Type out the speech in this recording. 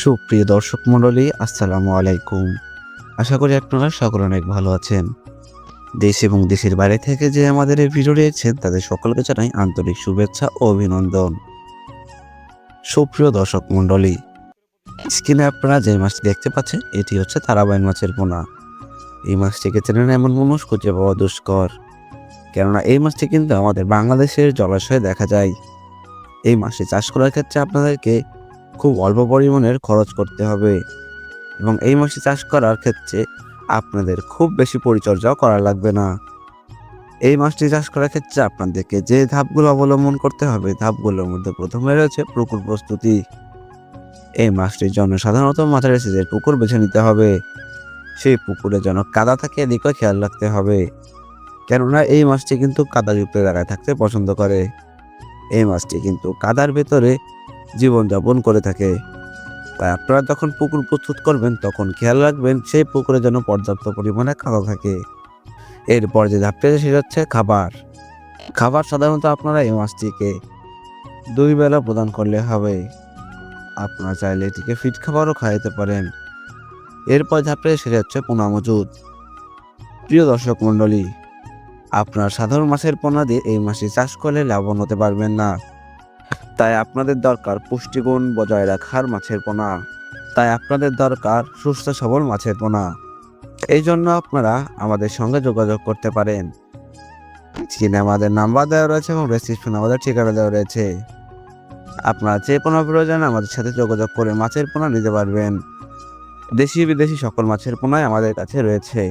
সুপ্রিয় দর্শক মণ্ডলী, আসসালামু আলাইকুম। আশা করি আপনারা সকলে অনেক ভালো আছেন। দেশ এবং দেশের বাইরে থেকে যে আমাদের এই ভিডিও দেখছেন তাদের সকলকে জানাই আন্তরিক শুভেচ্ছা ও অভিনন্দন। সুপ্রিয় দর্শক মণ্ডলী, স্ক্রিনে আপনারা যে মাছটি দেখতে পাচ্ছেন এটি হচ্ছে তারাবাইন মাছের পোনা। এই মাছটিকে চেনেন এমন মানুষ খুঁজে পাওয়া দুষ্কর, কেননা এই মাছটি কিন্তু আমাদের বাংলাদেশের জলাশয়ে দেখা যায়। এই মাছটি চাষ করার ক্ষেত্রে আপনাদেরকে খুব অল্প পরিমাণের খরচ করতে হবে এবং এই মাছটি চাষ করার ক্ষেত্রে আপনাদের খুব বেশি পরিচর্যাও করা লাগবে না। এই মাছটি চাষ করার ক্ষেত্রে আপনাদেরকে যে ধাপগুলো অবলম্বন করতে হবে, ধাপগুলোর মধ্যে প্রথমে রয়েছে পুকুর প্রস্তুতি। এই মাছটির জন্য সাধারণত মাছের সাইজের পুকুর বেছে নিতে হবে। সেই পুকুরে যেন কাদা থাকে এদিকে খেয়াল রাখতে হবে, কেননা এই মাছটি কিন্তু কাদাযুক্ত জায়গায় থাকতে পছন্দ করে। এই মাছটি কিন্তু কাদার ভেতরে জীবনযাপন করে থাকে। তাই আপনারা যখন পুকুর প্রস্তুত করবেন তখন খেয়াল রাখবেন সেই পুকুরে যেন পর্যাপ্ত পরিমাণে কাদা থাকে। এরপর যে ধাপটি আছে সেটা হচ্ছে খাবার। খাবার সাধারণত আপনারা এই মাছটিকে 2 বেলা প্রদান করলে হবে। আপনারা চাইলে এটিকে ফিড খাবারও খাওয়াতে পারেন। এরপর ধাপটি সেটা হচ্ছে পোনা মজুদ। প্রিয় দর্শক মণ্ডলী, আপনার সাধারণ মাছের পোনা দিয়ে এই মাছটি চাষ করলে লাভবান হতে পারবেন না। তাই আপনাদের দরকার পুষ্টিগুণ বজায় রাখার মাছের পোনা। তাই আপনাদের দরকার সুস্থ সবল মাছের পোনা। এই জন্য আপনারা আমাদের সঙ্গে যোগাযোগ করতে পারেন। স্ক্রিনে আমাদের নাম্বার দেওয়া রয়েছে এবং ডেসক্রিপশনে আমাদের ঠিকানা দেওয়া রয়েছে। আপনারা যে পোনা প্রয়োজন আমাদের সাথে যোগাযোগ করে মাছের পোনা নিতে পারবেন। দেশি বিদেশি সকল মাছের পোনাই আমাদের কাছে রয়েছে।